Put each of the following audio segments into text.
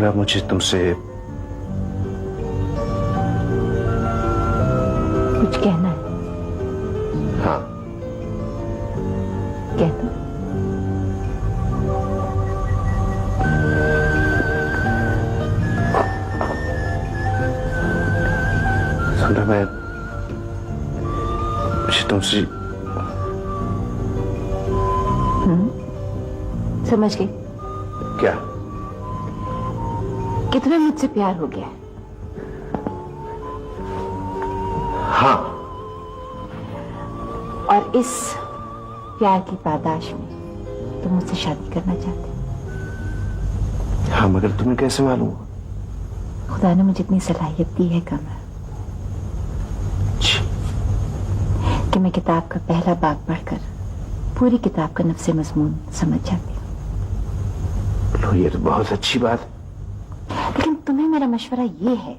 सुमरा, मुझे तुमसे कुछ कहना है? हाँ। कह दो। सुमरा, मुझे तुमसे समझ गई। क्या? कि तुम्हें मुझसे प्यार हो गया है। हाँ। और इस प्यार की पादाश में तुम मुझसे शादी करना चाहते हो। हाँ, मगर तुम्हें कैसे मालूम? खुदा ने मुझे इतनी सलाहियत दी है कमर कि मैं किताब का पहला बाब पढ़कर पूरी किताब का नफ्से मजमून समझ जाती हूँ। ये तो बहुत अच्छी बात है। लेकिन तुम्हें मेरा मशवरा ये है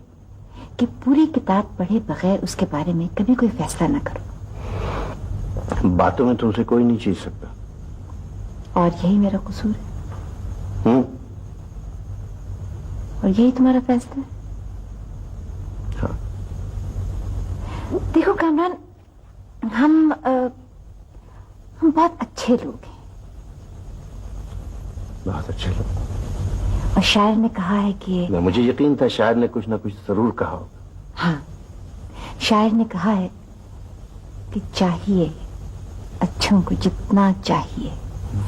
कि पूरी किताब पढ़े बगैर उसके बारे में कभी कोई फैसला ना करो। बातों में तुमसे कोई नहीं जीत सकता। और यही मेरा कसूर है। और यही तुम्हारा फैसला है। हाँ। देखो कामरान, हम बहुत अच्छे लोग हैं। बहुत अच्छे लोग। और शायर ने कहा है कि मुझे यकीन था शायर ने कुछ ना कुछ जरूर कहा होगा। हाँ, शायर ने कहा है कि चाहिए अच्छों को जितना चाहिए,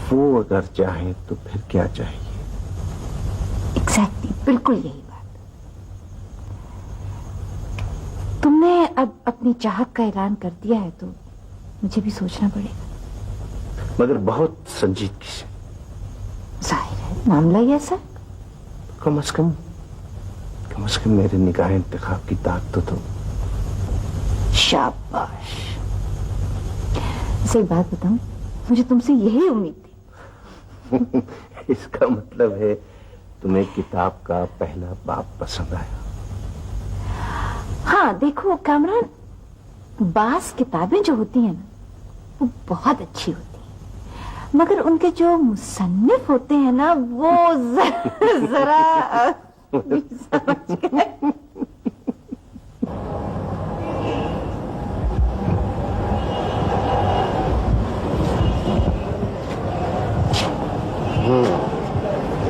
वो अगर चाहे तो फिर क्या चाहिए। एग्जैक्टली, बिल्कुल यही बात। तुमने अब अपनी चाहत का ऐलान कर दिया है तो मुझे भी सोचना पड़ेगा। मगर बहुत संजीदगी से। जाहिर है मामला ही ऐसा। कम से कम मेरे निगाह इंतखाब की दाद तो दो। शाबाश। सही बात बताऊं, मुझे तुमसे यही उम्मीद थी। इसका मतलब है तुम्हें किताब का पहला बाब पसंद आया। हाँ देखो कामरान, बास किताबें जो होती हैं ना वो बहुत अच्छी होती हैं, मगर उनके जो मुसन्निफ होते हैं ना वो जरा समझ गए।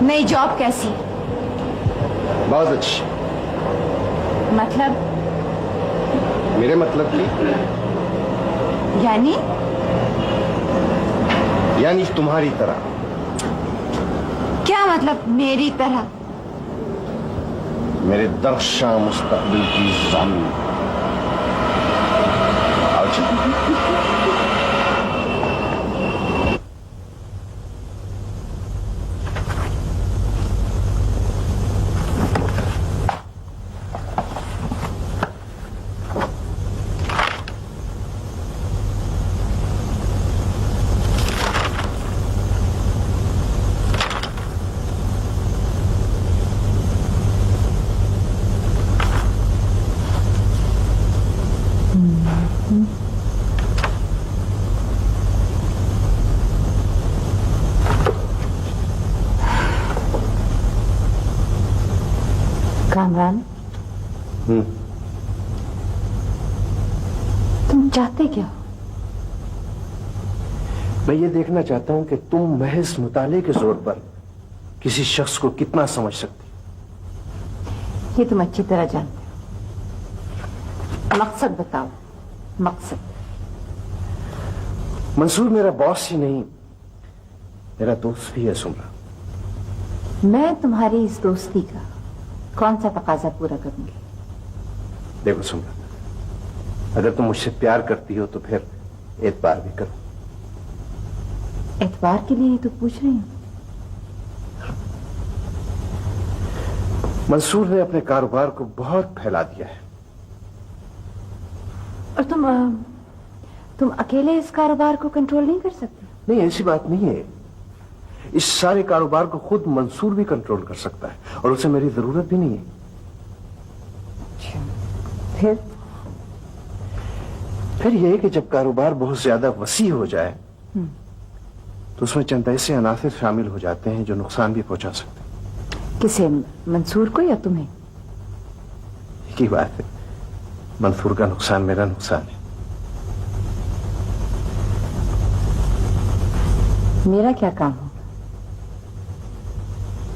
नई जॉब कैसी? बहुत अच्छी। मतलब? मेरे मतलब की? यानी तुम्हारी तरह। क्या मतलब मेरी तरह? मेरे दर्शा मुस्तकबिल की जामी। कामरान, तुम चाहते क्या हो? मैं ये देखना चाहता हूं कि तुम महज मुताले के जोर पर किसी शख्स को कितना समझ सकती। ये तुम अच्छी तरह जानते हो। मकसद बताओ, मकसद। मंसूर मेरा बॉस ही नहीं, मेरा दोस्त भी है सुमरा। मैं तुम्हारी इस दोस्ती का कौन सा तकाजा पूरा करूंगी? देखो सुमरा, अगर तुम मुझसे प्यार करती हो तो फिर एतबार भी करो। एतबार के लिए ही तो पूछ रही हूँ। मंसूर ने अपने कारोबार को बहुत फैला दिया है। और तुम अकेले इस कारोबार को कंट्रोल नहीं कर सकते? नहीं, ऐसी बात नहीं है। इस सारे कारोबार को खुद मंसूर भी कंट्रोल कर सकता है और उसे मेरी जरूरत भी नहीं है। फिर यह है कि जब कारोबार बहुत ज्यादा वसी हो जाए तो उसमें चंद ऐसे अनासिर शामिल हो जाते हैं जो नुकसान भी पहुंचा सकते हैं। किसे, मंसूर को या तुम्हें? एक ही बात है, मंसूर का नुकसान मेरा नुकसान है। मेरा क्या काम होगा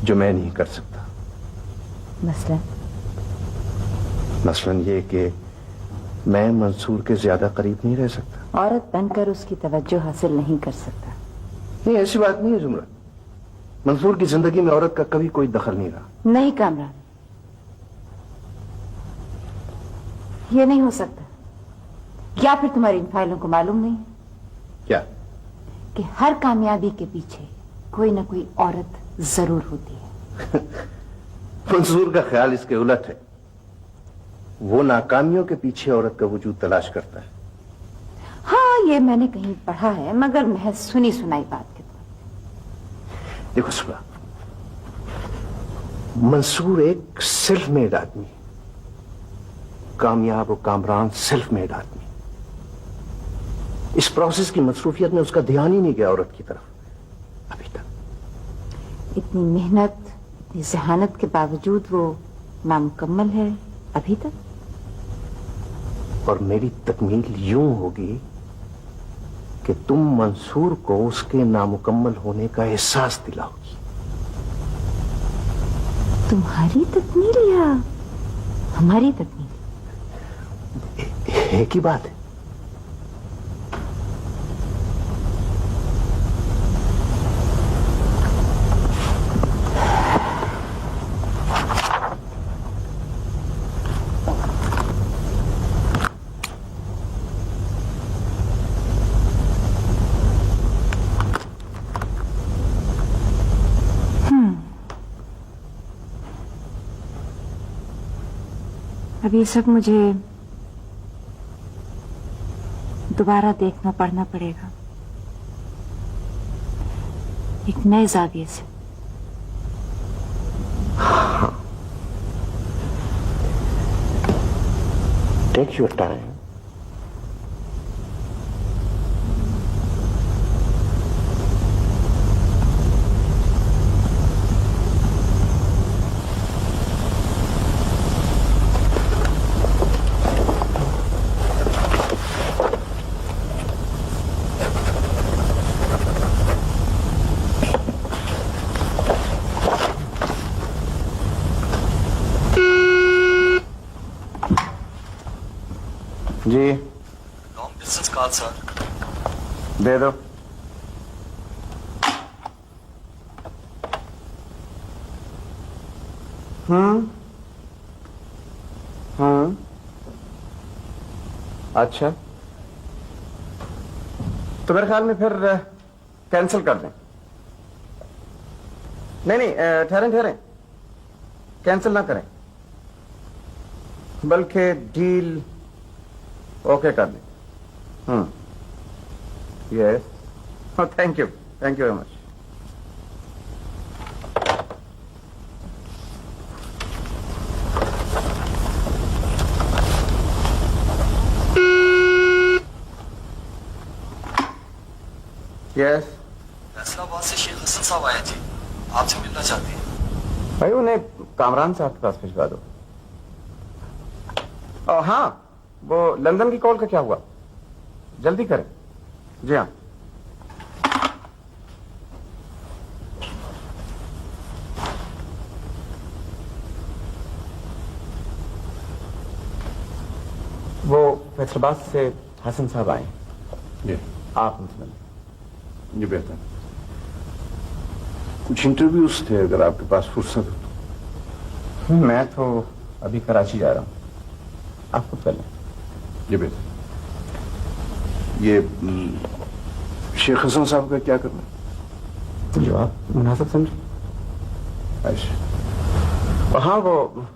जो मैं नहीं कर सकता। मसलन ये कि मैं मंसूर के ज्यादा करीब नहीं रह सकता। औरत बनकर उसकी तवज्जो हासिल नहीं कर सकता। नहीं, ऐसी बात नहीं है जुमरा। मंसूर की जिंदगी में औरत का कभी कोई दखल नहीं रहा। नहीं कामरान, ये नहीं हो सकता। या फिर तुम्हारी इन फाइलों को मालूम नहीं क्या? कि हर कामयाबी के पीछे कोई ना कोई औरत जरूर होती है। मंसूर का ख्याल इसके उलट है। वो नाकामियों के पीछे औरत का वजूद तलाश करता है। हाँ, ये मैंने कहीं पढ़ा है, मगर महज सुनी सुनाई बात के तौर पे। देखो सुना, मंसूर एक सेल्फ मेड आदमी है, कामयाब और कामरान सेल्फ मेड आदमी। इस प्रोसेस की मसरूफियत में उसका ध्यान ही नहीं गया औरत की तरफ अभी तक। इतनी मेहनत, इतनी जहानत के बावजूद वो नामुकम्मल है अभी तक। और मेरी तकमील यूं होगी कि तुम मंसूर को उसके नामुकम्मल होने का एहसास दिलाओगी। तुम्हारी तकमील या हमारी तकमील? एक ही बात है। अभी सब मुझे दोबारा देखना पड़ना पड़ेगा, एक नए जाविये से। Take your time. जी लॉन्ग डिस्टेंस कॉल सर। दे दो। अच्छा, तो मेरे ख्याल में फिर कैंसिल कर दें। नहीं, ठहरें ठहरें, कैंसिल ना करें, बल्कि डील ओके कर दें। Yes, thank you very much. Yes, Faisalabad से शेख हसन साहब आए थे, आपसे मिलना चाहते हैं। भाई उन्हें कामरान साहब के पास भिजवा दो। हाँ, वो लंदन की कॉल का क्या हुआ? जल्दी करें। जी हाँ। वो फैसलाबाद से हसन साहब आए। जी, आप उनसे मिलें। जी बेहतर। कुछ इंटरव्यूज थे, अगर आपके पास फुर्सत हो तो। मैं तो अभी कराची जा रहा हूँ, आप खुद कर लें। जी बेहतर। ये शेख हसन साहब का क्या करना? जो आप मुनासिब समझे। अच्छा, और हाँ, वो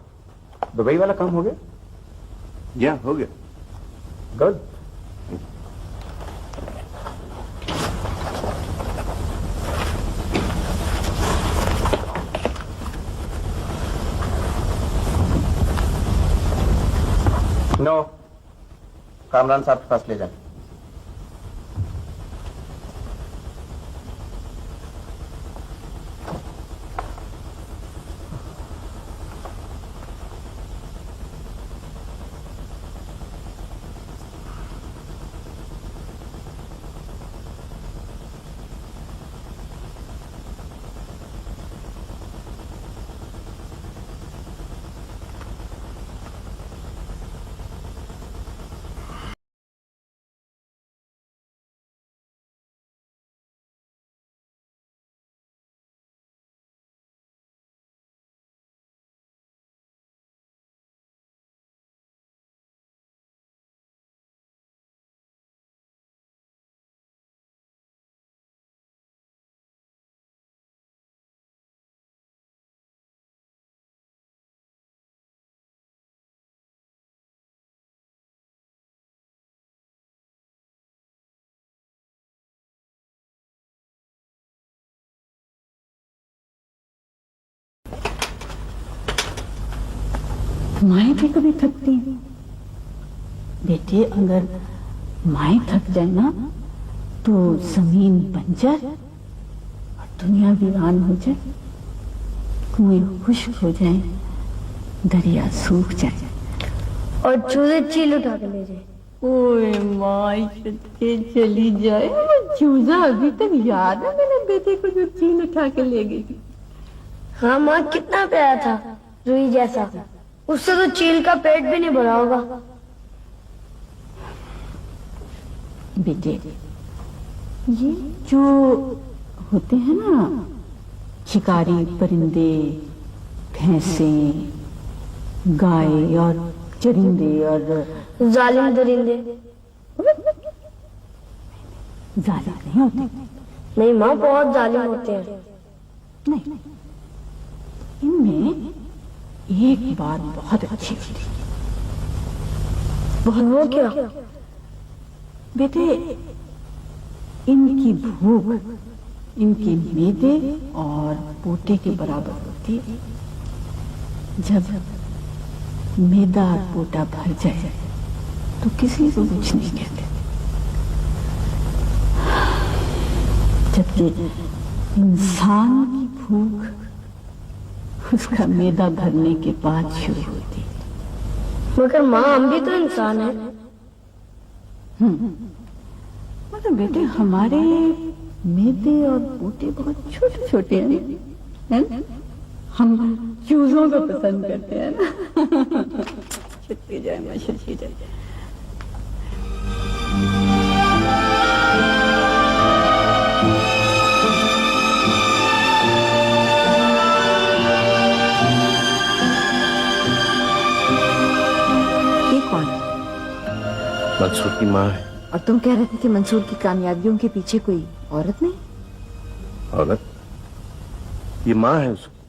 दुबई वाला काम हो गया? या हो गया। गुड। नो, कामरान साहब के पास ले जाएं। माएँ भी कभी थकती हैं बेटे। अगर माएँ थक जाए ना तो जमीन बंजर और दुनिया वीरान हो जाए, कुएं खुश्क हो जाए, दरिया सूख जाए और चूजे चील उठा के ले जाए। ओए माँ के चली जाए। चूजा अभी तक याद है मेरे बेटे को जो चील उठा के ले गई थी। हाँ माँ, कितना प्यारा था, रुई जैसा। उससे तो चील का पेट भी नहीं भरा होगा। बेटे ये जो होते हैं ना शिकारी परिंदे, भैंसें, गाय और चरिंदे और जालिम दरिंदे। जालिम नहीं होते। नहीं माँ, बहुत जालिम होते हैं। नहीं, इनमें एक बात बहुत अच्छी थी। बहुत। वो क्या? बेटे इनकी भूख इनके मैदे और पोटे के बराबर होती है। जब मैदा और पोटा भर जाए तो किसी को कुछ नहीं कहते, जबकि इंसान की भूख उसका मैदा भरने के बाद शुरू होती है। मगर माँ, हम भी तो इंसान हैं। मतलब बेटे हमारे मैदे और पोटे बहुत छोटे छोटे हैं ना? हम चूजों को पसंद करते हैं ना। छुट्टी जाए माँ, छुट्टी जाए। ये कौन? मंसूर की माँ है। और तुम कह रहे थे कि मंसूर की कामयाबियों के पीछे कोई औरत नहीं? औरत? ये माँ है उसकी।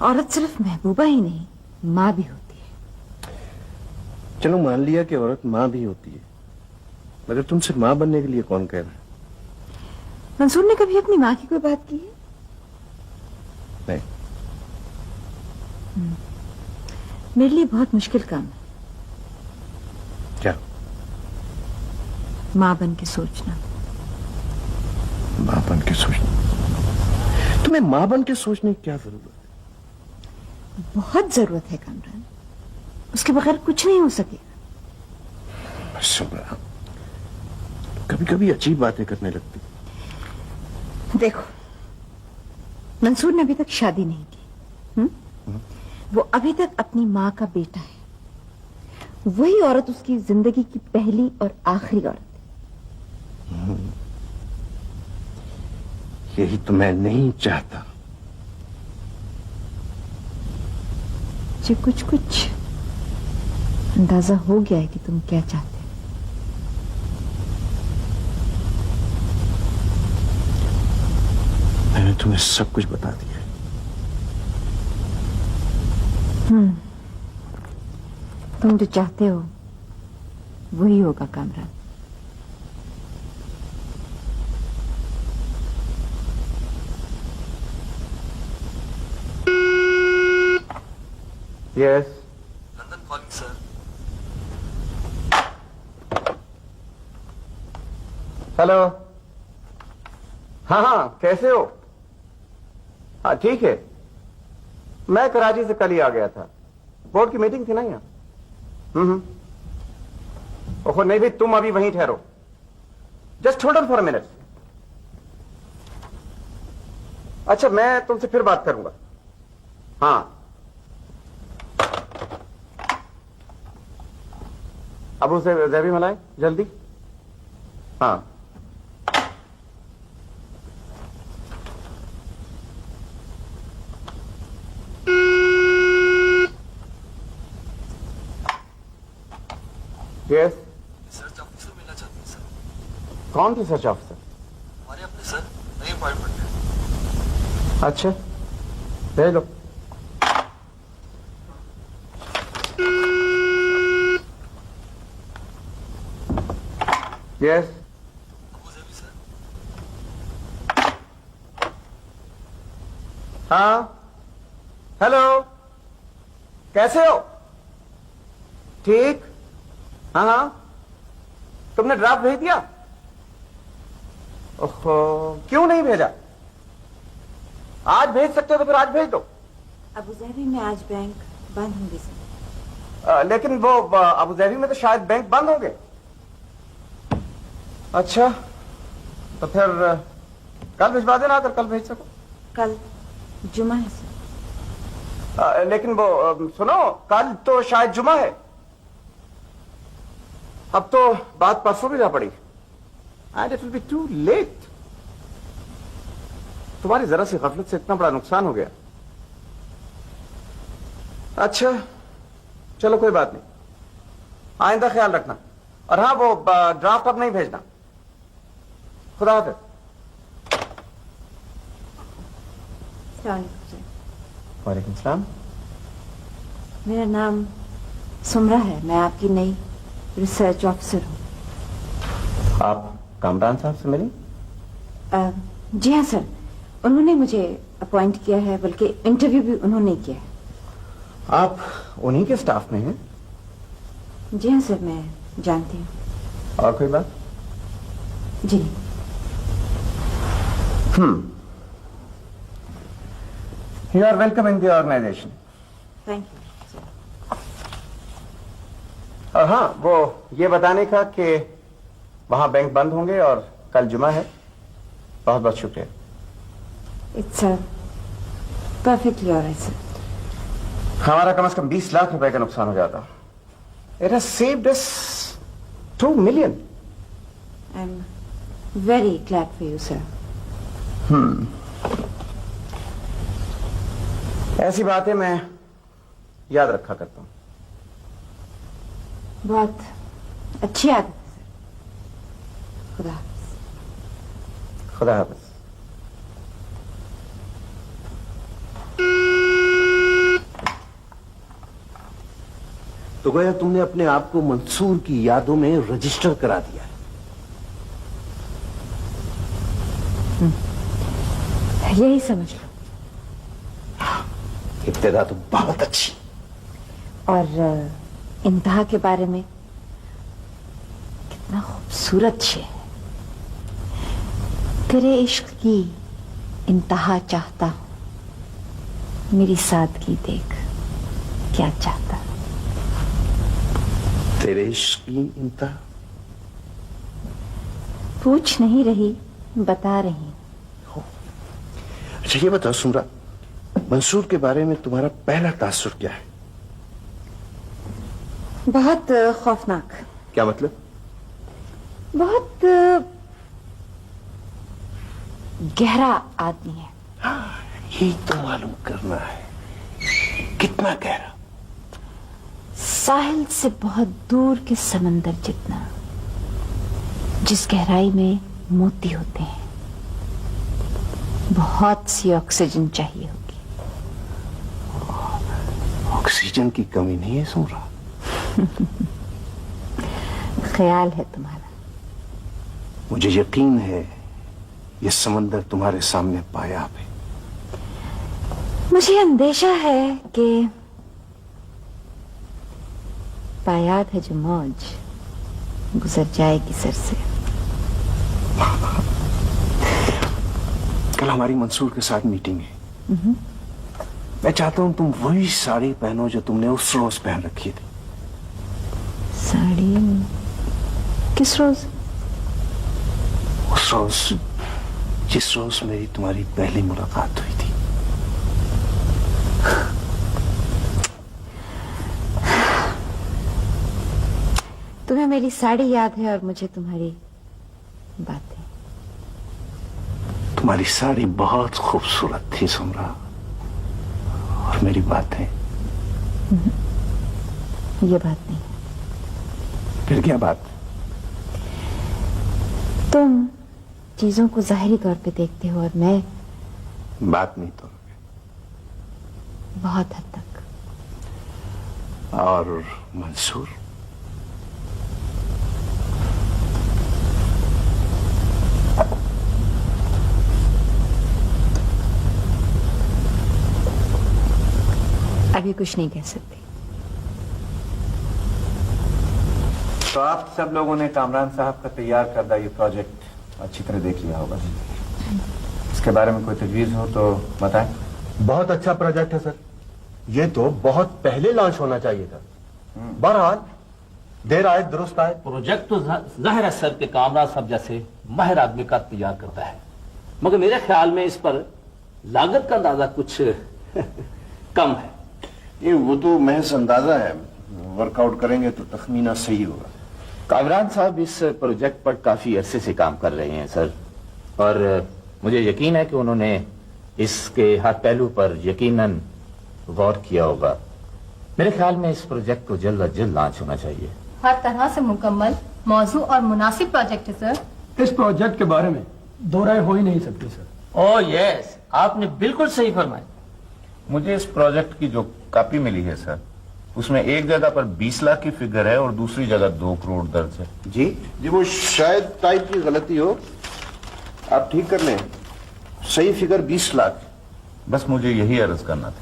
औरत सिर्फ महबूबा ही नहीं, माँ भी होती है। चलो मान लिया कि औरत माँ भी होती है, मगर तुमसे माँ बनने के लिए कौन कह रहा है? मंसूर ने कभी अपनी माँ की कोई बात की है? नहीं। मेरे लिए बहुत मुश्किल काम है क्या? माँ बन के सोचना। माँ बन के सोचना? तुम्हें माँ बन के सोचने की क्या जरूरत है? बहुत जरूरत है कामरान, उसके बगैर कुछ नहीं हो सकेगा। सुबह कभी कभी अजीब बातें करने लगती। देखो, मंसूर ने अभी तक शादी नहीं की। वो अभी तक अपनी माँ का बेटा है। वही औरत उसकी जिंदगी की पहली और आखिरी औरत है। यही तो मैं नहीं चाहता। मुझे कुछ कुछ अंदाजा हो गया है कि तुम क्या चाहते हो। मैंने तुम्हें सब कुछ बता दिया है। तुम जो चाहते हो वही होगा Kamran. Yes. London calling sir. Hello. हाँ हाँ, कैसे हो? हाँ ठीक है। मैं कराची से कल ही आ गया था। बोर्ड की मीटिंग थी ना यहाँ। ओहो नहीं भाई, तुम अभी वहीं ठहरो। Just hold on for a minute. अच्छा, मैं तुमसे फिर बात करूंगा। हाँ, अब उसे जैबी मलाए जल्दी। हाँ यस। सर्च ऑफिसर मिलना चाहते हैं सर। कौन थी सर्च ऑफिसर? हमारे अपने सर, नई अपॉइंटमेंट है। अच्छा, भेज लो। यस। अबू ज़ैबी सर। हाँ, हेलो। कैसे हो? ठीक। हाँ हाँ, तुमने ड्राफ्ट भेज दिया? ओहो, क्यों नहीं भेजा? आज भेज सकते हो तो फिर आज भेज दो। अबू ज़हबी में आज बैंक बंद होंगे सर। लेकिन वो अबू धाबी में तो शायद बैंक बंद होंगे। अच्छा, तो फिर कल भिजवा देना अगर कल भेज सको। कल जुमा है सर। लेकिन वो सुनो, कल तो शायद जुमा है। अब तो बात परसों भी जा पड़ी and it will be too late. तुम्हारी जरा सी गफलत से इतना बड़ा नुकसान हो गया। अच्छा चलो, कोई बात नहीं, आइंदा ख्याल रखना। और हाँ, वो ड्राफ्ट अब नहीं भेजना। खुदा हाफिज। वालेकुम सलाम। मेरा नाम सुमरा है, मैं आपकी नई रिसर्च ऑफिसर हूँ। आप कामरान साहब से मिली? जी हाँ सर, उन्होंने मुझे अपॉइंट किया है, बल्कि इंटरव्यू भी उन्होंने किया है। आप उन्हीं के स्टाफ में हैं? जी हाँ सर, मैं जानती हूँ। और कोई बात? जी नहीं। You are welcome in the organization. Thank you sir. और हाँ, वो ये बताने का कि वहां बैंक बंद होंगे और कल जुमा है। बहुत बहुत शुक्रिया। It's perfectly alright sir. हमारा कम से कम 20 लाख रुपए का नुकसान हो जाता। It has saved us 2 million. I am very glad for you sir. ऐसी बातें मैं याद रखा करता हूं। बहुत अच्छी आदत है सर। खुदा हाफिज। खुदा हाफिज। तो गोया तुमने अपने आप को मंसूर की यादों में रजिस्टर करा दिया है। यही समझ लो। इब्तिदा तो बहुत अच्छी। और इंतहा के बारे में कितना खूबसूरत शेर है। तेरे इश्क की इंतहा चाहता हूं, मेरी सादगी देख क्या चाहता। तेरे इश्क की इंतहा? पूछ नहीं रही, बता रही। अच्छा ये बताओ सुमरा, मंसूर के बारे में तुम्हारा पहला तासुर क्या है? बहुत खौफनाक। क्या मतलब? बहुत गहरा आदमी है। यही तो मालूम करना है, कितना गहरा? साहिल से बहुत दूर के समंदर जितना, जिस गहराई में मोती होते हैं। बहुत सी ऑक्सीजन चाहिए होगी। ऑक्सीजन की कमी नहीं है सुमरा। ख्याल है तुम्हारा। मुझे यकीन है ये समंदर तुम्हारे सामने पायाब है। मुझे अंदेशा है कि पायाब है जो मौज गुजर जाएगी सर से। कल हमारी मंसूर के साथ मीटिंग है। मैं चाहता हूं तुम वही साड़ी पहनो जो तुमने उस रोज पहन रखी थी। साड़ी? किस रोज? उस रोज जिस रोज मेरी तुम्हारी पहली मुलाकात हुई थी। तुम्हें मेरी साड़ी याद है और मुझे तुम्हारी बातें। तुम्हारी साड़ी बहुत खूबसूरत थी सुमरा, और मेरी बातें। ये बात नहीं। फिर क्या बात? तुम चीजों को जाहिरी तौर पे देखते हो और मैं बात नहीं तो बहुत हद तक। और मंसूर? अभी कुछ नहीं कह सकती। तो आप सब लोगों ने कामरान साहब का तैयार करदा ये प्रोजेक्ट अच्छी तरह देख लिया होगा। इसके बारे में कोई तजवीज हो तो बताएं। बहुत अच्छा प्रोजेक्ट है सर, ये तो बहुत पहले लॉन्च होना चाहिए था। बहरहाल देर आए दुरुस्त आए। प्रोजेक्ट तो जाहिर है सर के कामरान साहब जैसे माहिर आदमी का तैयार करता है, मगर मेरे ख्याल में इस पर लागत का अंदाजा कुछ कम है। ये वो तो महज अंदाजा है, वर्कआउट करेंगे तो तखमीना सही होगा। कामरान साहब इस प्रोजेक्ट पर काफी अरसे से काम कर रहे हैं सर, और मुझे यकीन है कि उन्होंने इसके हर पहलू पर यकीनन गौर किया होगा। मेरे ख्याल में इस प्रोजेक्ट को जल्द अज जल्द लॉन्च होना चाहिए। हर तरह से मुकम्मल, मौजू और मुनासिब प्रोजेक्ट है सर। इस प्रोजेक्ट के बारे में दो राय हो ही नहीं सकती सर। ओह यस, आपने बिल्कुल सही फरमाया। मुझे इस प्रोजेक्ट की जो कॉपी मिली है सर, उसमें एक जगह पर 20 लाख की फिगर है और दूसरी जगह 2 करोड़ दर्ज है। जी वो शायद टाइप की गलती हो, आप ठीक कर लें। सही फिगर 20 लाख। बस मुझे यही अर्ज करना था।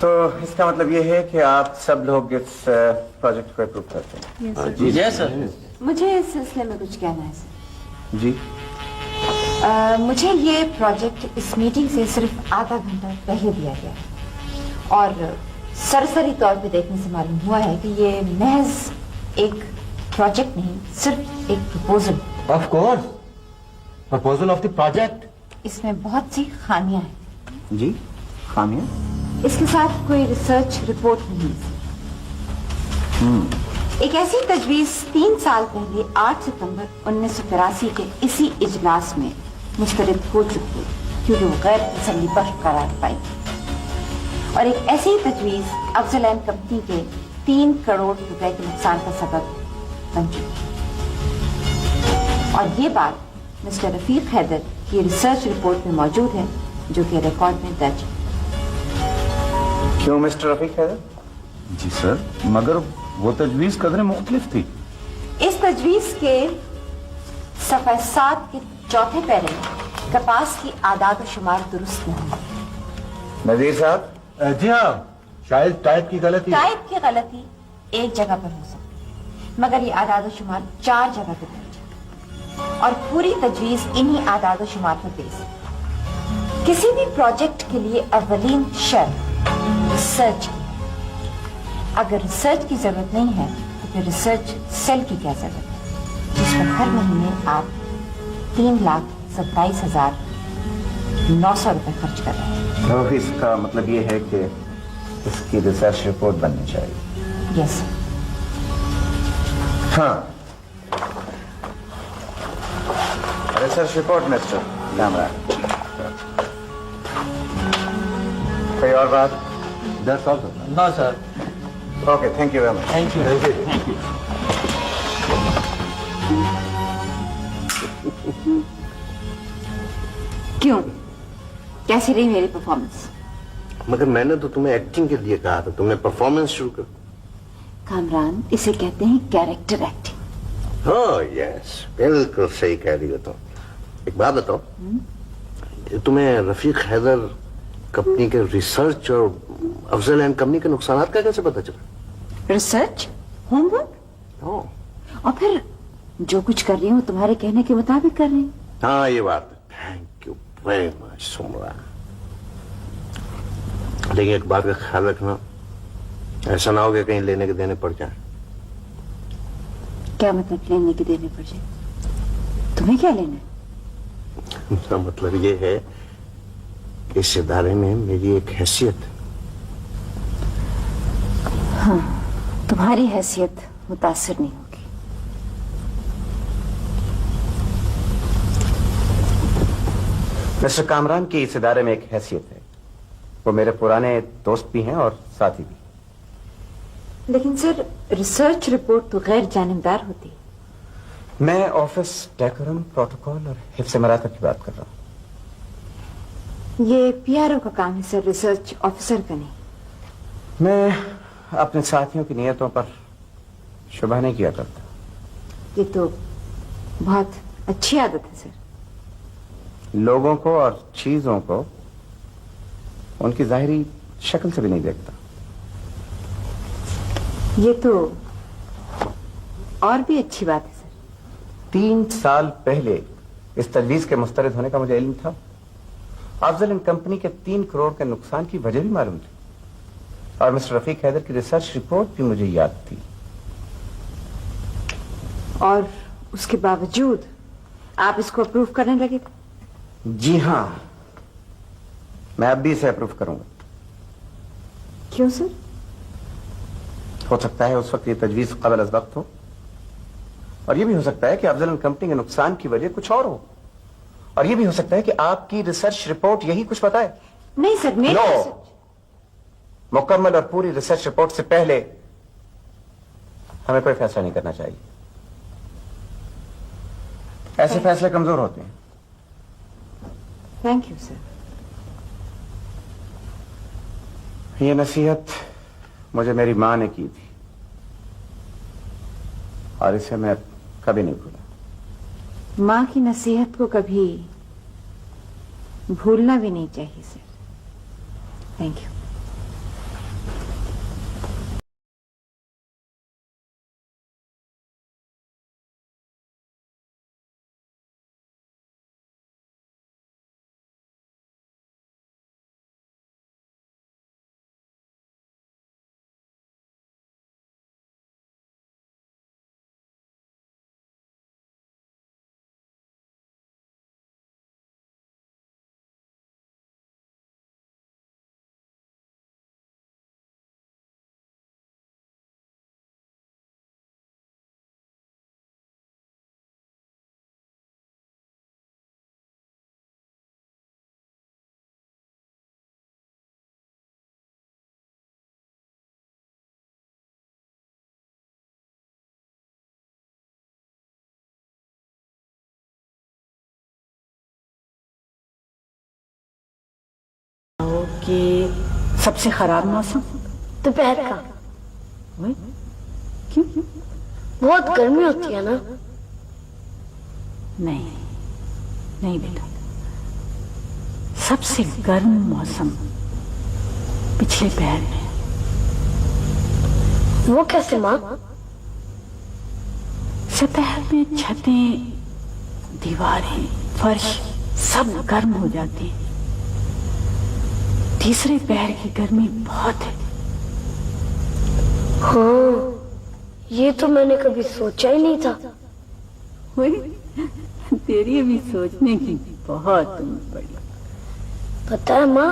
तो इसका मतलब ये है कि आप सब लोग इस प्रोजेक्ट को अप्रूव करते हैं। जी यस सर। मुझे इस सिलसिले में कुछ कहना है सर। जी मुझे ये प्रोजेक्ट इस मीटिंग से सिर्फ आधा घंटा पहले दिया गया है और सरसरी तौर पे देखने से मालूम हुआ है कि ये महज एक प्रोजेक्ट नहीं, सिर्फ एक proposal. Of course, proposal of the project. इसमें बहुत सी खामियां हैं। जी खामियां? इसके साथ कोई रिसर्च रिपोर्ट नहीं है। एक ऐसी तजवीज 3 साल पहले 8 सितंबर 1983 के इसी इजलास में मुस्तरद हो चुकी है, क्योंकि वो गैर तसल्ली बख्श करार पाई। और एक ऐसी ही तजवीज अफजल एंड कंपनी के 3 करोड़ रुपए के नुकसान का सबब बन चुकी है। और ये बात मिस्टर रफीक हैदर की रिसर्च रिपोर्ट में मौजूद है, जो कि रिकॉर्ड में दर्ज है। क्यों मिस्टर रफीक हैदर? जी सर, मगर वो तजवीज कदर मुख्तलिफ थी। इस तजवीज के सफ़े 7 के चौथे पैरे में कपास की आदाद और शुमार दुरुस्त नहीं है। नजीर साहब? जी हाँ, शायद टाइप की गलती। टाइप की गलती एक जगह पर हो सकती है, मगर ये आदाद और शुमार 4 जगह पर दर्ज है और पूरी तजवीज इन्हीं आदाद और शुमार पर बेस है। किसी भी प्रोजेक्ट के लिए अव्वलीन शर्त रिसर्च की। अगर रिसर्च की जरूरत नहीं है तो फिर रिसर्च सेल की क्या जरूरत है, जिस पर हर महीने आप 3,27,900 रुपए खर्च कर रहे हैं। तो इसका मतलब ये है कि इसकी रिसर्च रिपोर्ट बननी चाहिए। यस। हाँ, रिसर्च रिपोर्ट मिस्टर कामरान। कोई और बात? That's all. No sir. Okay, thank you very much. Thank you. क्यों, कैसी रही मेरी परफॉर्मेंस? मगर मैंने तो तुम्हें एक्टिंग के लिए कहा था, तुमने परफॉर्मेंस शुरू कर। कामरान, इसे कहते हैं कैरेक्टर एक्टिंग। हाँ यस, बिल्कुल सही कह रही हो तुम। एक बात बताओ, तुम्हें रफीक हैदर कंपनी के रिसर्च और अफजल एंड कंपनी के नुकसान का कैसे पता चला? रिसर्च, होमवर्क, और फिर जो कुछ कर रही हूँ तुम्हारे कहने के मुताबिक कर रही हूँ। हाँ ये बात है। Thank you very much सुमरा। लेकिन एक बात का ख्याल रखना, ऐसा ना हो कि कहीं लेने के देने पड़ जाए। क्या मतलब लेने के देने पड़ जाए? तुम्हें क्या लेना है? उसका मतलब ये है कि इस इदारे में मेरी एक हैसियत है। हाँ, तुम्हारी हैसियत मुतासिर नहीं होगी। मिस्टर कामरान की इस इदारे में एक हैसियत है। वो मेरे पुराने दोस्त भी हैं और साथी भी। लेकिन सर, रिसर्च रिपोर्ट तो गैर जानिबदार होती है। मैं ऑफिस डेकोरम, प्रोटोकॉल और हिफ्ज़ मरातब की बात कर रहा हूँ। ये पीआरओ का काम है सर, रिसर्च ऑफिसर का नहीं। मैं अपने साथियों की नियतों पर शुबह नहीं किया करता। ये तो बहुत अच्छी आदत है सर। लोगों को और चीजों को उनकी जाहिरी शक्ल से भी नहीं देखता। ये तो और भी अच्छी बात है सर। 3 साल पहले इस तजवीज के मुस्तरद होने का मुझे इल्म था। अफजल एंड कंपनी के 3 करोड़ के नुकसान की वजह भी मालूम थी और मिस्टर रफीक हैदर की रिसर्च रिपोर्ट भी मुझे याद थी। और उसके बावजूद आप इसको अप्रूव करने लगे थे? जी हां, मैं अब भी इसे अप्रूव करूंगा। क्यों सर? हो सकता है उस वक्त ये तजवीज कबल अज वक्त हो, और ये भी हो सकता है कि अफजल एंड कंपनी के नुकसान की वजह कुछ और हो, और ये भी हो सकता है कि आपकी रिसर्च रिपोर्ट यही कुछ बताए। नहीं सर, मेरी नो, मुकम्मल और पूरी रिसर्च रिपोर्ट से पहले हमें कोई फैसला नहीं करना चाहिए। ऐसे फैसले कमजोर होते हैं। Thank you sir. ये नसीहत मुझे मेरी मां ने की थी और इसे मैं कभी नहीं भूला। मां की नसीहत को कभी भूलना भी नहीं चाहिए सर। Thank you. कि सबसे खराब मौसम दोपहर का। वही क्यों? बहुत गर्मी होती है ना। नहीं नहीं बेटा, सबसे गर्म मौसम पिछले पहर में। वो कैसे माँ? सतह में छतें, दीवारें, फर्श सब गर्म हो जाती हैं। तीसरे पहर की गर्मी बहुत है। हाँ, ये तो मैंने कभी सोचा ही नहीं था। वही तेरी भी सोचने की बहुत उम्र पड़ी। पता है माँ,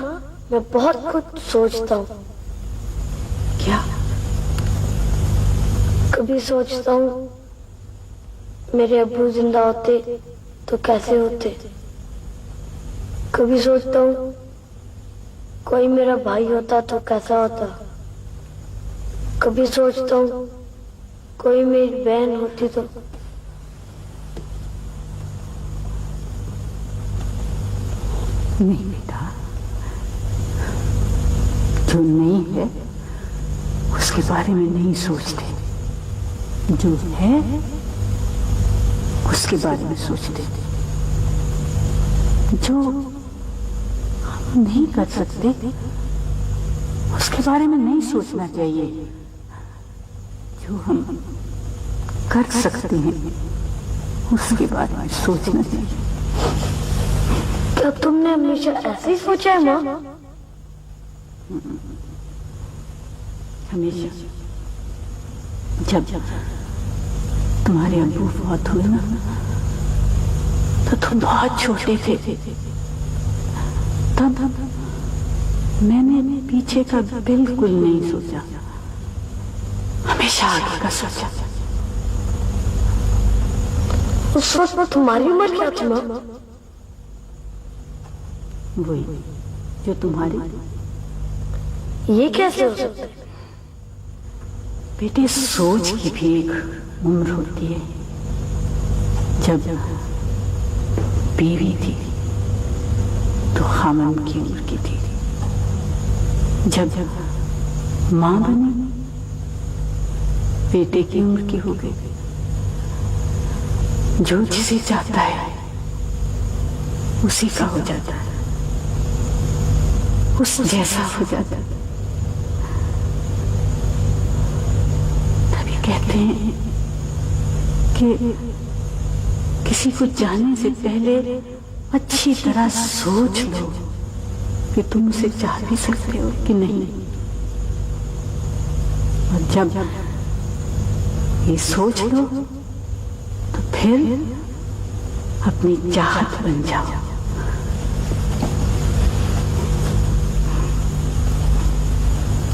मैं बहुत कुछ सोचता हूँ। क्या? कभी सोचता हूँ मेरे अब्बू जिंदा होते तो कैसे होते। कभी सोचता हूँ कोई मेरा भाई होता तो कैसा होता। कभी सोचता हूँ कोई मेरी बहन होती तो। नहीं बेटा, जो नहीं है उसके बारे में नहीं सोचते, जो है उसके बारे में सोचते। जो हम नहीं कर सकते उसके बारे में नहीं सोचना चाहिए, जो हम कर सकते हैं उसके बारे में सोचना चाहिए। क्या तुमने हमेशा ऐसे ही सोचा है माँ? हमेशा। जब तुम्हारे अब्बू बहुत हुए ना, तो तुम बहुत छोटे थे। तब मैंने पीछे का बिल्कुल नहीं सोचा, हमेशा आगे का सोचा। उस वक्त तुम्हारी उम्र क्या थी माँ? वही जो तुम्हारी। ये कैसे हो सकता है? बेटे, सोच की भी एक उम्र होती है। जब बीवी थी तो खामन की उम्र की थी। जब मां बनी बेटे की उम्र की हो गई। जो जिसे चाहता है उसी का हो जाता है, उस जैसा हो जाता है। तभी कहते हैं कि किसी को जाने से पहले अच्छी तरह सोच लो कि तुम उसे चाह भी सकते हो कि नहीं। और जब ये सोच लो तो फिर अपनी चाहत बन जाओ।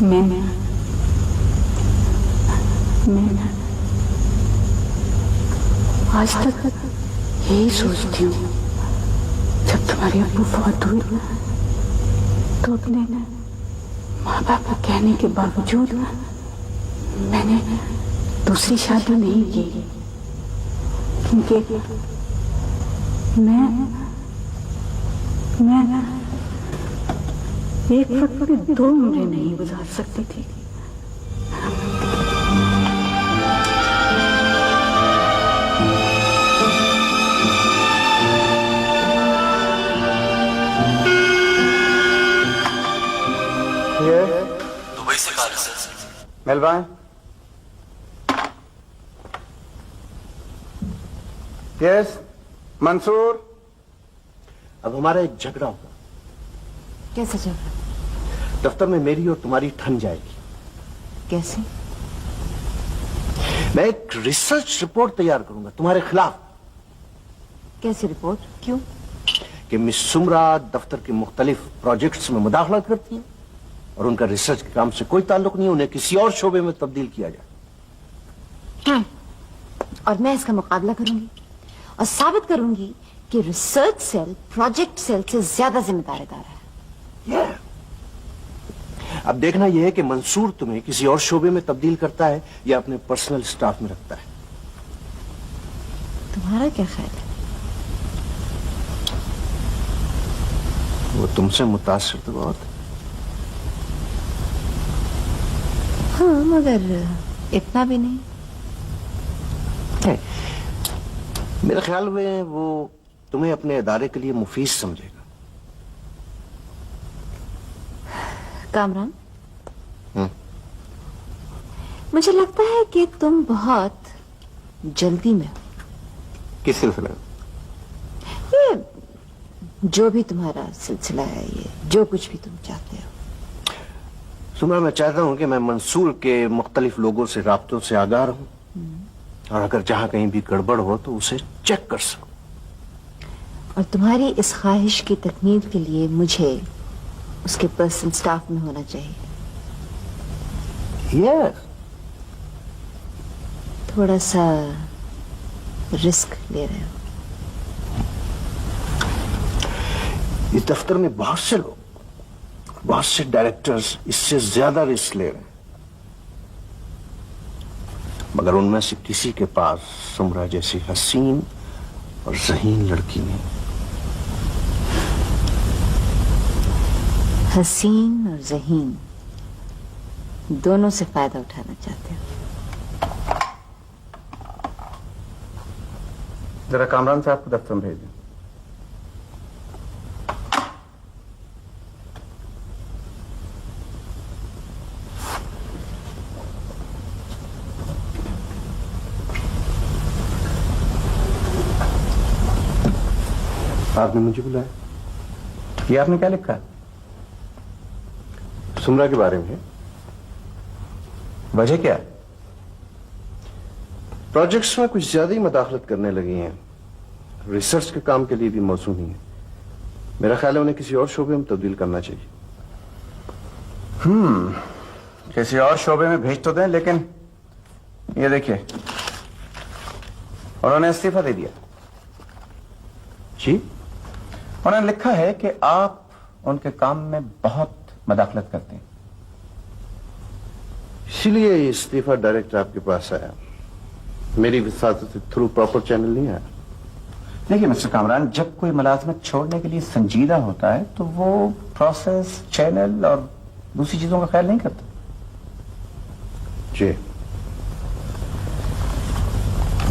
मैं आज तक यही सोचती हूँ, जब तुम्हारे अब्बू फौत हुए तो अपने माँ बाप को कहने के बावजूद मैंने दूसरी शादी नहीं की, क्योंकि मैं एक वक्त में 2 उम्रें नहीं गुजार सकती थी। दुबई से कॉल है सर। मेलबान। यस मंसूर। अब हमारा एक झगड़ा होगा, कैसे झगड़ा? दफ्तर में मेरी और तुम्हारी ठन जाएगी। कैसे? मैं एक रिसर्च रिपोर्ट तैयार करूंगा तुम्हारे खिलाफ। कैसी रिपोर्ट? क्यों? कि मिस सुमरा दफ्तर के मुख्तलिफ प्रोजेक्ट्स में मुदाखलत करती हैं और उनका रिसर्च के काम से कोई ताल्लुक नहीं, उन्हें किसी और शोबे में तब्दील किया जाए। और मैं इसका मुकाबला करूंगी और साबित करूंगी कि रिसर्च सेल प्रोजेक्ट सेल से ज्यादा जिम्मेदार है। अब देखना यह है कि मंसूर तुम्हें किसी और शोबे में तब्दील करता है या अपने पर्सनल स्टाफ में रखता है। तुम्हारा क्या ख्याल है? वो तुमसे मुतासिर तो बहुत है। हाँ, मगर इतना भी नहीं। मेरे ख्याल में वो तुम्हें अपने इदारे के लिए मुफीद समझेगा। कामरान, मुझे लगता है कि तुम बहुत जल्दी में हो। किस सिलसिले में? ये जो भी तुम्हारा सिलसिला है, ये जो कुछ भी तुम चाहते हो। सुमरा, मैं चाहता हूं कि मैं मंसूर के मुख्तलिफ लोगों से राब्तों से आगाह रहूं और अगर जहां कहीं भी गड़बड़ हो तो उसे चेक कर सकूं। और तुम्हारी इस ख्वाहिश की तकमील के लिए मुझे उसके पर्सनल स्टाफ में होना चाहिए। यस। थोड़ा सा रिस्क ले रहे हो। इस दफ्तर में बहुत से लोग, बहुत से डायरेक्टर्स इससे ज्यादा रिस्क ले रहे हैं, मगर उनमें से किसी के पास सुमरा जैसी हसीन और ज़हीन लड़की नहीं। हसीन और ज़हीन दोनों से फायदा उठाना चाहते हो। जरा कामरान साहब को दफ्तर में भेज दें। आपने मुझे बुलाया? ये आपने क्या लिखा है? सुमरा के बारे में। वजह क्या है? प्रोजेक्ट्स में कुछ ज्यादा ही मदाखलत करने लगी हैं। रिसर्च के काम के लिए भी मौसू नहीं है। मेरा ख्याल है उन्हें किसी और शोबे में तब्दील करना चाहिए। किसी और शोबे में भेज तो दें, लेकिन ये देखिए, उन्होंने इस्तीफा दे दिया। जी? उन्होंने लिखा है कि आप उनके काम में बहुत मदाखलत करते हैं, इसीलिए ये इस्तीफा डायरेक्ट आपके पास आया। मेरी विसात से थ्रू प्रॉपर चैनल नहीं आया। देखिए मिस्टर कामरान, जब कोई मुलाजमत छोड़ने के लिए संजीदा होता है तो वो प्रोसेस, चैनल और दूसरी चीजों का ख्याल नहीं करता। जी।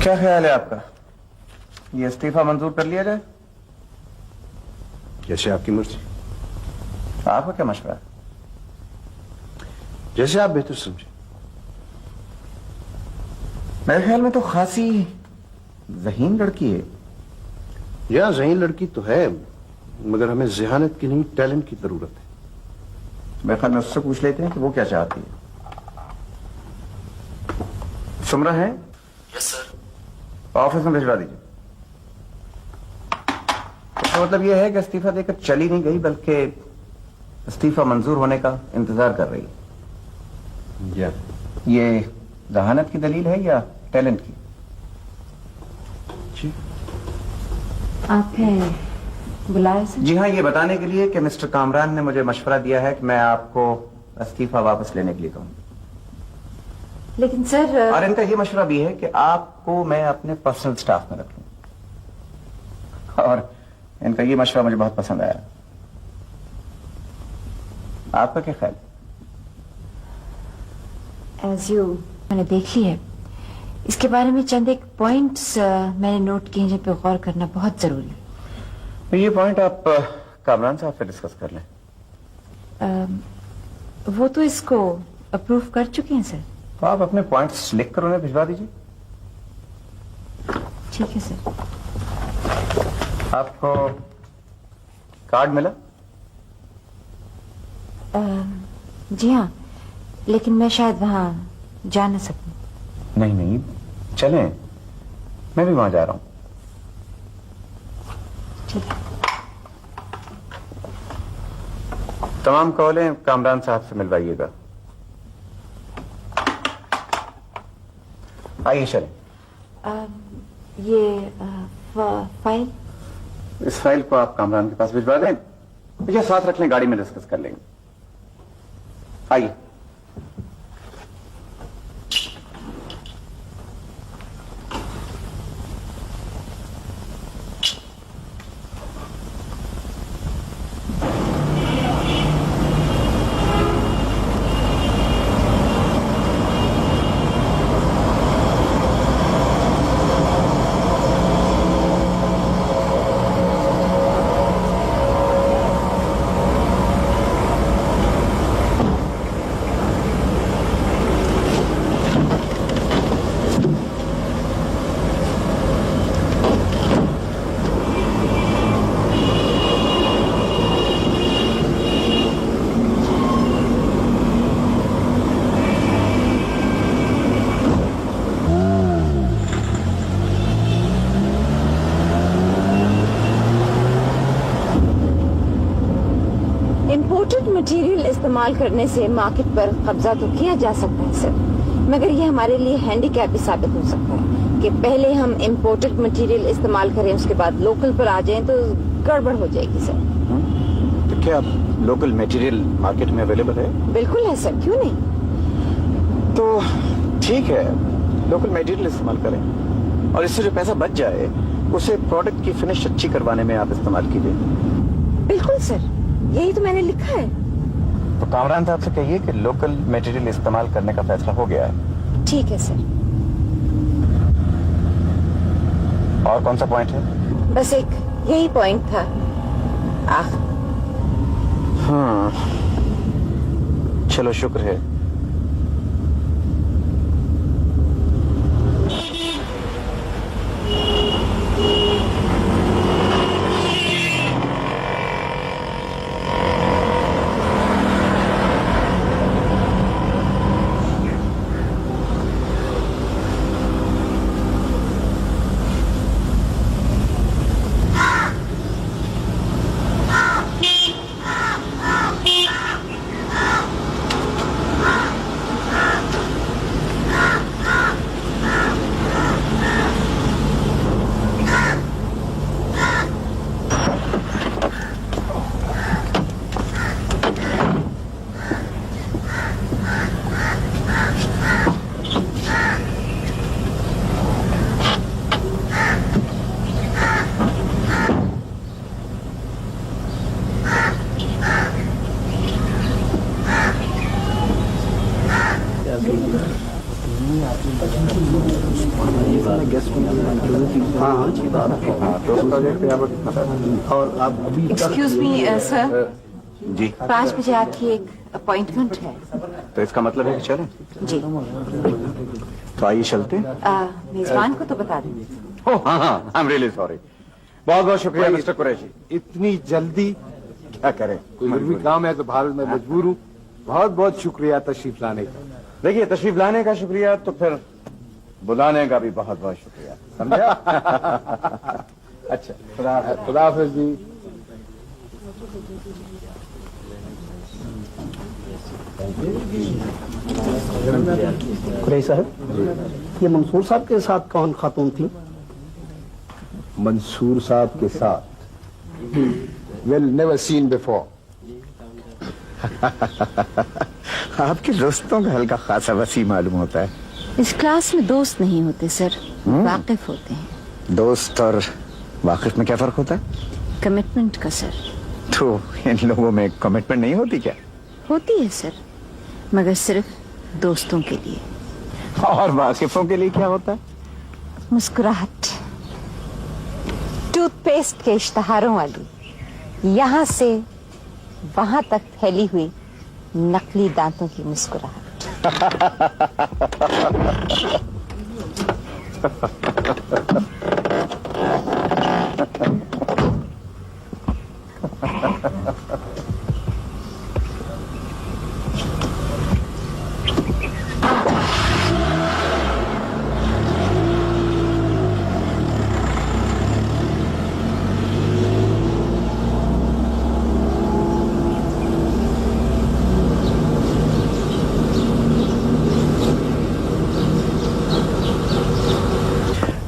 क्या ख्याल है आपका? ये इस्तीफा मंजूर कर लिया जाए? जैसे आपकी मर्जी। आपका क्या मशवरा है? जैसे आप बेहतर समझे। मेरे ख्याल में तो खासी ज़हीन लड़की है। या ज़हीन लड़की तो है, मगर हमें ज़हानत की नहीं, टैलेंट की जरूरत है। मेरे ख्याल में उससे पूछ लेते हैं कि वो क्या चाहती है। सुमरा है? Yes sir. ऑफिस में भिजवा दीजिए। इसका मतलब यह है कि इस्तीफा देकर चली नहीं गई, बल्कि इस्तीफा मंजूर होने का इंतजार कर रही है। ये जहानत की दलील है या टैलेंट की? आपने बुलाया सर? जी हाँ, ये बताने के लिए कि मिस्टर कामरान ने मुझे मशवरा दिया है कि मैं आपको इस्तीफा वापस लेने के लिए कहूँ। लेकिन सर और इनका ये मशवरा भी है कि आपको मैं अपने पर्सनल स्टाफ में रखूं। और इनका ये मशवरा मुझे बहुत पसंद आया। आपका क्या ख्याल? एज यू मैंने देख ली है। इसके बारे में चंद एक पॉइंट्स मैंने नोट किए जिन पे गौर करना बहुत जरूरी है। तो ये पॉइंट आप कामरान साहब से डिस्कस कर लें। वो तो इसको अप्रूव कर चुके हैं सर। तो आप अपने पॉइंट्स लिख कर उन्हें भिजवा दीजिए। ठीक है सर। आपको कार्ड मिला? जी हाँ, लेकिन मैं शायद वहां जा न सकूं। नहीं नहीं, चलें, मैं भी वहां जा रहा हूं। ठीक है। तमाम कॉलें कामरान साहब से मिलवाइएगा। आइए चलें। ये फाइल? इस फाइल को आप कामरान के पास भिजवा दें या साथ रख लें, गाड़ी में डिस्कस कर लेंगे। आइए। इम्पोर्टेड मटेरियल इस्तेमाल करने से मार्केट पर कब्जा तो किया जा सकता है सर, मगर ये हमारे लिए हैंडीकैप भी साबित हो सकता है कि पहले हम इम्पोर्टेड मटेरियल इस्तेमाल करें, उसके बाद लोकल पर आ जाएं तो गड़बड़ हो जाएगी सर। तो क्या लोकल मटेरियल मार्केट में अवेलेबल है? बिल्कुल है सर, क्यों नहीं। तो ठीक है, लोकल मटेरियल इस्तेमाल करें और इससे जो पैसा बच जाए उसे प्रोडक्ट की फिनिश अच्छी करवाने में आप इस्तेमाल कीजिए। बिल्कुल सर, यही तो मैंने लिखा है। तो कामरान साहब से कहिए कि लोकल मटेरियल इस्तेमाल करने का फैसला हो गया है। ठीक है सर। और कौन सा पॉइंट है? बस एक यही पॉइंट था। हाँ, चलो शुक्र है। और आप अभी एक्सक्यूज मी सर, जी 5 बजे आपकी एक अपॉइंटमेंट है। तो इसका मतलब है कि चलें? जी। तो आइए चलते हैं। मेजबान को तो बता दें। हाँ, आई एम रियली सॉरी। बहुत बहुत शुक्रिया मिस्टर कुरैशी। इतनी जल्दी क्या करें, कोई जरूरी काम है तो भारत में मजबूर हूँ। बहुत बहुत शुक्रिया तशरीफ लाने का। देखिए, तशरीफ लाने का शुक्रिया तो फिर बुलाने का भी बहुत बहुत शुक्रिया, समझा? अच्छा, खुदा हाफिज जी। कुरैशी साहब, ये मंसूर साहब के साथ कौन खातून थी? मंसूर साहब के साथ? Well, never seen before. आपके दोस्तों का हल्का खासा वसी मालूम होता है। इस क्लास में दोस्त नहीं होते सर, वाकिफ होते हैं। दोस्त और वाकिफ में क्या फर्क होता है? कमिटमेंट का सर। तो इन लोगों में कमिटमेंट नहीं होती क्या? होती है सर, मगर सिर्फ दोस्तों के लिए। और वाकिफों के लिए क्या होता है? मुस्कुराहट, टूथपेस्ट के इश्तहारों वाली, यहाँ से वहां तक फैली हुई नकली दांतों की मुस्कुराहट।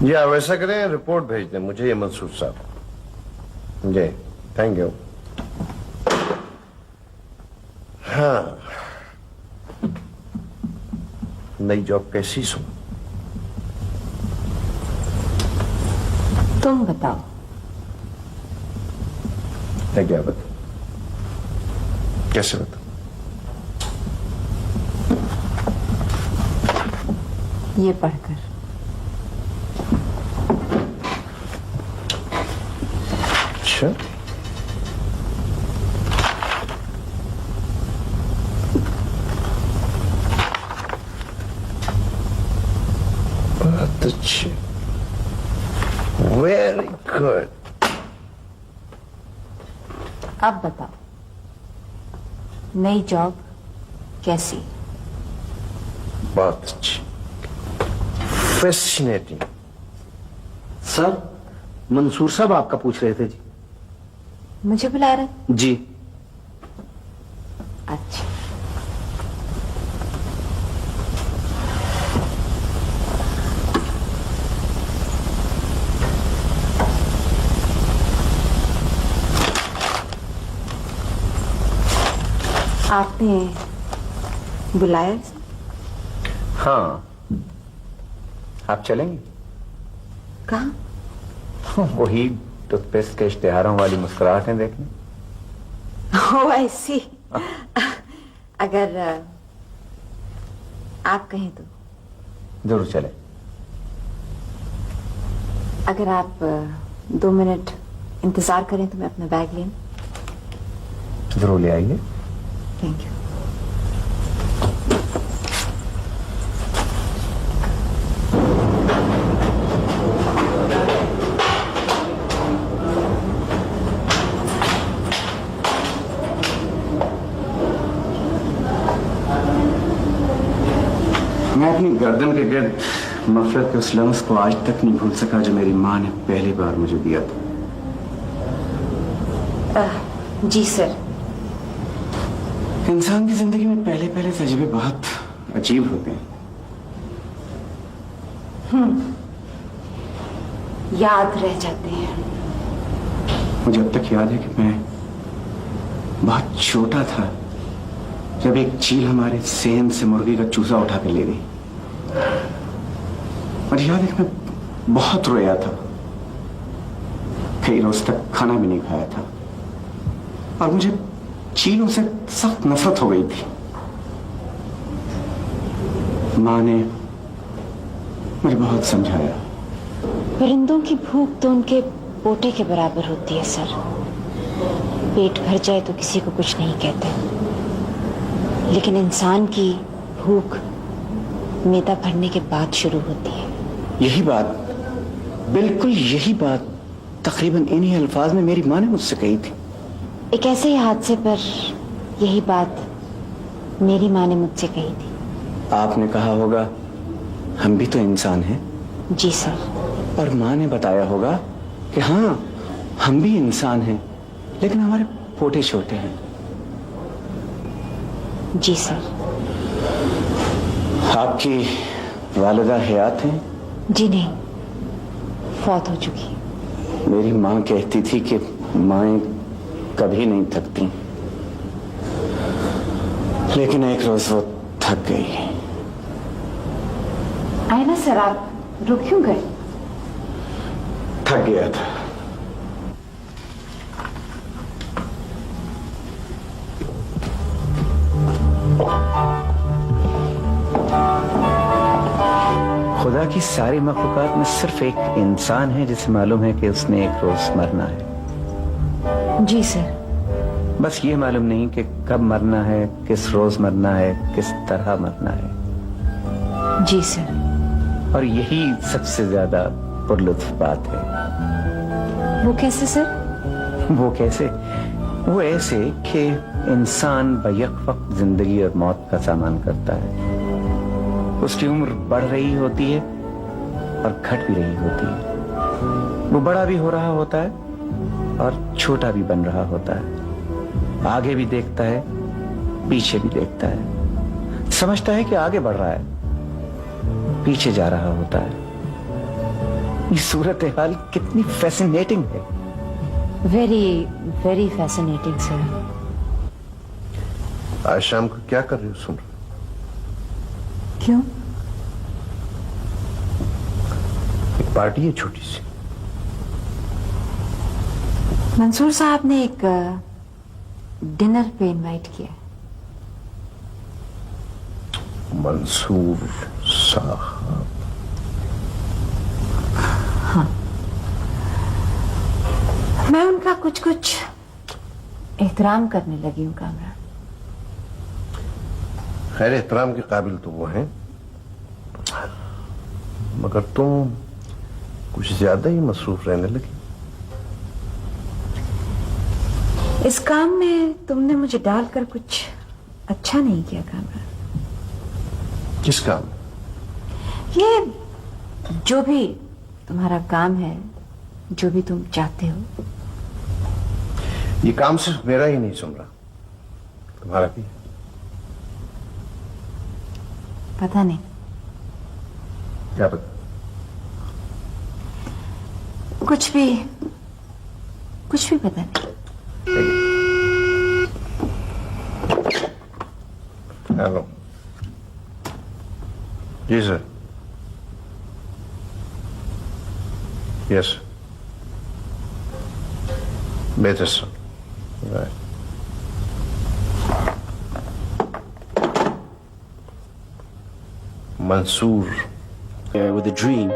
या वैसा करें, रिपोर्ट भेज दें मुझे ये मंसूर साहब। जी, थैंक यू। हाँ, नई जॉब कैसी सो? तुम बताओ। मैं क्या बताऊं? कैसे बताओ? ये पढ़कर। अच्छा, बहुत अच्छे, वेरी गुड। अब बताओ, नई जॉब कैसी? बहुत अच्छी, फैसिनेटिंग। सर, मंसूर साहब आपका पूछ रहे थे जी। मुझे बुला रहे? जी। अच्छा, आपने बुलाया? हाँ, आप चलेंगे? कहाँ? वही टूथपेस्ट के इश्तेहारों वाली मुस्कुराहटें देखने। ओह, आई सी। अगर आप कहें तो। जरूर चले। अगर आप 2 मिनट इंतजार करें तो मैं अपना बैग लें। जरूर ले आइए। Thank you. मैं अपनी गर्दन के गिर्द नफरत के उस लफ्ज़ को आज तक नहीं भूल सका जो मेरी माँ ने पहली बार मुझे दिया था। जी सर। इंसान की जिंदगी में पहले पहले तजुर्बे बहुत अजीब होते हैं। याद रह जाते हैं। मुझे अब तक याद है कि मैं बहुत छोटा था जब एक चील हमारे सेंध से मुर्गी का चूजा उठा कर ले गई। मुझे याद है कि मैं बहुत रोया था, कई रोज तक खाना भी नहीं खाया था और मुझे चीलों से सख्त नफरत हो गई थी। माँ ने मुझे बहुत समझाया। परिंदों की भूख तो उनके पोटे के बराबर होती है सर। पेट भर जाए तो किसी को कुछ नहीं कहते, लेकिन इंसान की भूख मैदा भरने के बाद शुरू होती है। यही बात बिल्कुल यही बात तकरीबन इन्हीं अल्फाज में मेरी माँ ने मुझसे कही थी। एक ऐसे ही हादसे पर यही बात मेरी माँ ने मुझसे कही थी। आपने कहा होगा हम भी तो इंसान हैं। जी सर। और माँ ने बताया होगा कि हाँ हम भी इंसान हैं, लेकिन हमारे पोटे छोटे हैं। जी सर। आपकी वालिदा हयात हैं? जी नहीं, फौत हो चुकी। मेरी माँ कहती थी कि माएं कभी नहीं थकती, लेकिन एक रोज वो थक गई। आए ना सर, आप रुक क्यों गए? थक गया था। खुदा की सारी मखलूकात में सिर्फ एक इंसान है जिसे मालूम है कि उसने एक रोज मरना है। जी सर। बस ये मालूम नहीं कि कब मरना है, किस रोज मरना है, किस तरह मरना है। जी सर। और यही सबसे ज्यादा पुरलुत्फ बात है। वो कैसे सर? वो कैसे? वो ऐसे कि इंसान बैक वक्त जिंदगी और मौत का सामना करता है। उसकी उम्र बढ़ रही होती है और घट भी रही होती है। वो बड़ा भी हो रहा होता है और छोटा भी बन रहा होता है। आगे भी देखता है, पीछे भी देखता है। समझता है कि आगे बढ़ रहा है, पीछे जा रहा होता है। ये सूरत हाल कितनी फैसिनेटिंग है। Very very fascinating sir. आज शाम को क्या कर रही हो सुन? क्यों? एक पार्टी है छोटी सी। मंसूर साहब ने एक डिनर पे इनवाइट किया। मंसूर साहब? हाँ, मैं उनका कुछ कुछ एहतराम करने लगी हूँ कामरा। खैर एहतराम के काबिल तो वो हैं, मगर तुम कुछ ज्यादा ही मसरूफ रहने लगी। इस काम में तुमने मुझे डालकर कुछ अच्छा नहीं किया कामरा। किस काम? ये जो भी तुम्हारा काम है, जो भी तुम चाहते हो। ये काम सिर्फ मेरा ही नहीं सुन रहा, तुम्हारा भी। पता नहीं। क्या पता? कुछ भी पता नहीं। हेलो। जी सर। यस। बेहतर sir. Right. Mansoor. With a dream.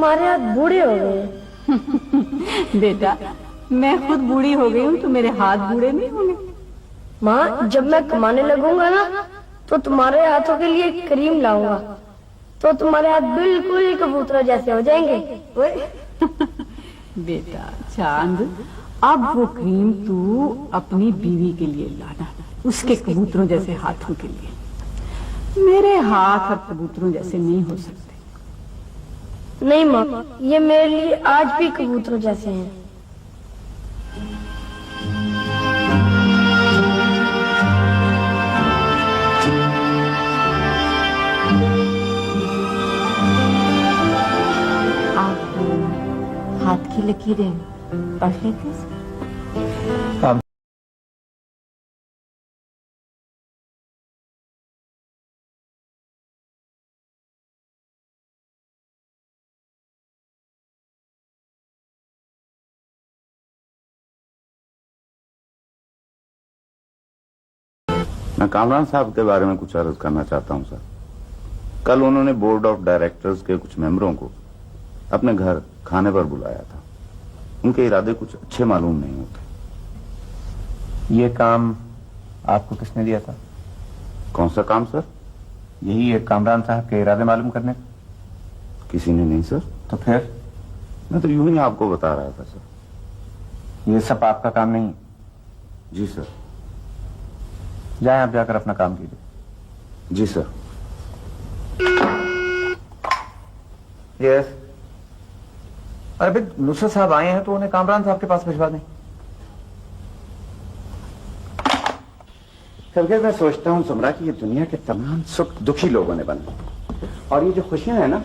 तुम्हारे हाथ बूढ़े हो गए। बेटा मैं खुद बूढ़ी हो गई हूँ तो मेरे हाथ बूढ़े नहीं होंगे। माँ जब मैं कमाने लगूंगा ना तो तुम्हारे हाथों के लिए क्रीम लाऊंगा, तो तुम्हारे हाथ बिल्कुल कबूतरों जैसे हो जाएंगे। बेटा चांद, अब वो क्रीम तू अपनी बीवी के लिए लाना, उसके कबूतरों जैसे हाथों के लिए। मेरे हाथ अब कबूतरों जैसे नहीं हो सकते। नहीं माँ, ये मेरे लिए आज भी कबूतरों जैसे हैं। हाथ की लकीरें पढ़ लेते हैं? मैं कामरान साहब के बारे में कुछ अर्ज करना चाहता हूं सर। कल उन्होंने बोर्ड ऑफ डायरेक्टर्स के कुछ मेंबरों को अपने घर खाने पर बुलाया था। उनके इरादे कुछ अच्छे मालूम नहीं होते। ये काम आपको किसने दिया था? कौन सा काम सर? यही एक कामरान साहब के इरादे मालूम करने का? किसी ने नहीं सर। तो फिर? मैं तो यूं ही आपको बता रहा था सर। ये सब आपका काम नहीं? जी सर। जाएं आप जाकर अपना काम कीजिए। जी सर। यस। अरे भाई नुसरत साहब आए हैं तो उन्हें कामरान साहब के पास भिजवा दें। कभी मैं सोचता हूं सुमरा कि ये दुनिया के तमाम सुख दुखी लोगों ने बनाए, और ये जो खुशियां हैं ना,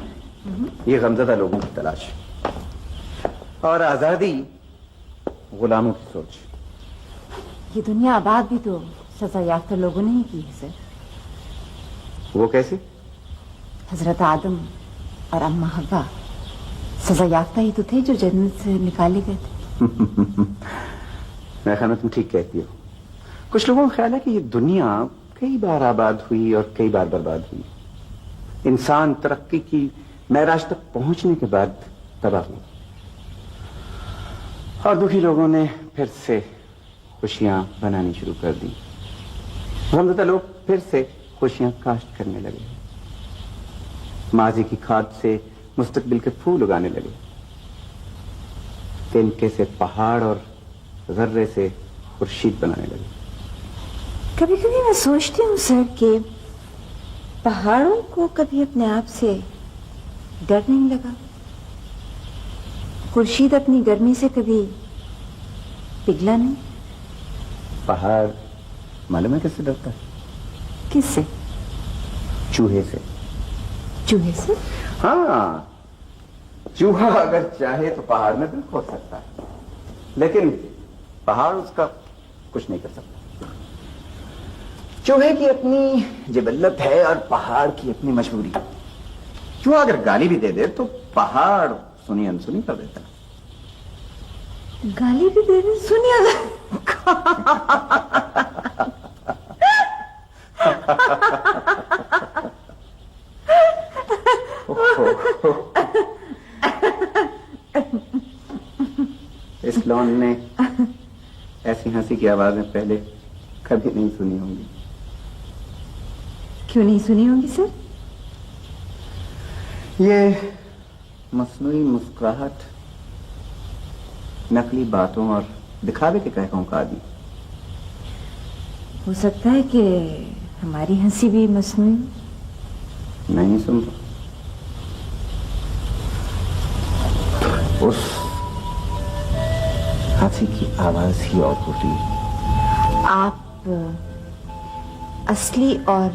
ये गमज़दा लोगों की तलाश, और आजादी गुलामों की सोच। ये दुनिया आबाद भी तो सजा याफ्ता लोगों ने ही की है सर। वो कैसे? हजरत आदम और अम्मा हव्वा सजा याफ्ता ही तो थे जो जन्नत से निकाले गए थे। मेरे ख्याल में तुम ठीक कहती हो। कुछ लोगों का ख्याल है कि ये दुनिया कई बार आबाद हुई और कई बार बर्बाद हुई। इंसान तरक्की की महराज तक पहुंचने के बाद तबाह हुआ, और दुखी लोगों ने फिर से खुशियां बनानी शुरू कर दी। गमज़दा लोग फिर से खुशियां काश्त करने लगे, माजी की खाद से मुस्तकबिल के फूल उगाने लगे, तिनके से पहाड़ और जर्रे से खुर्शीद बनाने लगे। कभी कभी मैं सोचती हूँ सर कि पहाड़ों को कभी अपने आप से डर नहीं लगा? खुर्शीद अपनी गर्मी से कभी पिघला नहीं? पहाड़ मालूम है किससे डरता है? किससे? चूहे से। चूहे से? हाँ, चूहा अगर चाहे तो पहाड़ में भी खोद सकता है, लेकिन पहाड़ उसका कुछ नहीं कर सकता। चूहे की अपनी जिबल्लत है और पहाड़ की अपनी मजबूरी। चूहा अगर गाली भी दे दे तो पहाड़ सुनी अनसुनी कर देता है। गाली भी दे दे सुनिए। इस लॉन ने ऐसी हंसी की आवाजें पहले कभी नहीं सुनी होंगी। क्यों नहीं सुनी होंगी सर? ये मसनूई मुस्कुराहट नकली बातों और दिखावे के कहकों का आदि। हो सकता है कि हमारी हंसी भी मसनूई। नहीं सुन, उस हंसी की आवाज ही और होती है। आप असली और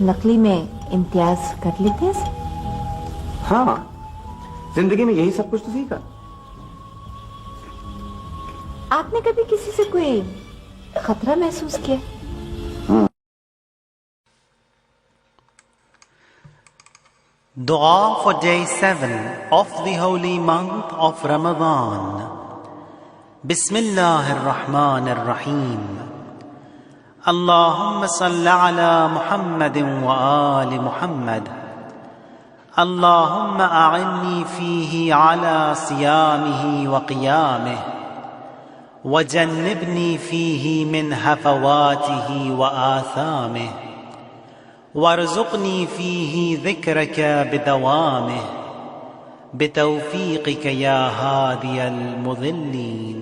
नकली में इम्तियाज कर लेते हैं सर? हाँ, जिंदगी में यही सब कुछ तो सीखा। आपने कभी किसी से कोई खतरा महसूस किया? Dua for day 7 of the holy month of Ramadan. Bismillah ar-Rahman ar-Rahim. Allahumma salli ala Muhammadin wa ali Muhammad. अल्लाहुम्मा अइन्नी फीही अला सियामिही व क़ियामिही वजन्निबनी फीही मिन हफ़वातिही व आसामिही वर्ज़ुक़नी फीही ज़िक्रक बिदवामिही बितौफ़ीक़िक या हादियल मुज़िल्लीन.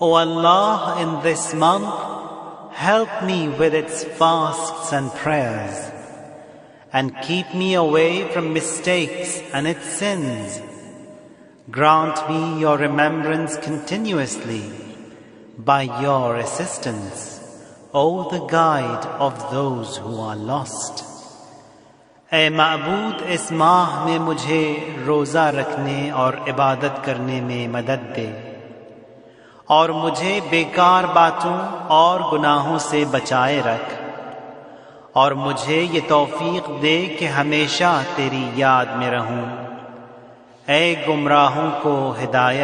O Allah, in this month, help me with its fasts and prayers, and keep me away from mistakes and its sins. Grant me your remembrance continuously by your assistance, O the guide of those who are lost. ए माबूद, इस माह में मुझे रोज़ा रखने और इबादत करने में मदद दे और मुझे बेकार बातों और गुनाहों से बचाए रख और मुझे ये तौफीक दे कि हमेशा तेरी याद में रहूं. ए गुमराहों को हिदायत